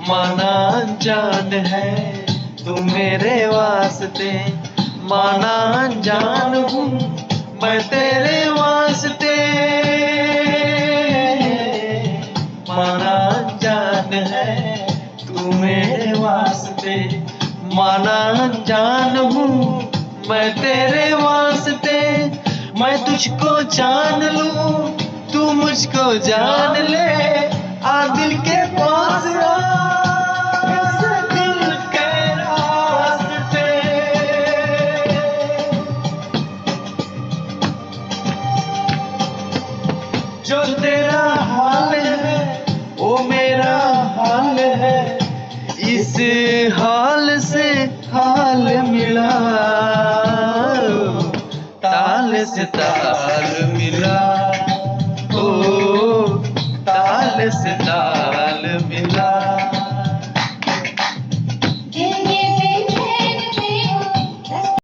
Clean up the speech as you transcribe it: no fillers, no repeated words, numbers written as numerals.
माना अनजान है तू मेरे वास्ते, माना अनजान हूँ मैं तेरे वास्ते। माना अनजान है तू मेरे वास्ते, माना अनजान हूँ मैं तेरे वास्ते। मैं तुझको जान लूं तू मुझको जान ले, आ दिल के पास आ इस दिल के रास्ते। जो तेरा हाल है वो मेरा हाल है, इस हाल से हाल मिला, ताल से ताल मिला, ओ ताल से ताल मिला।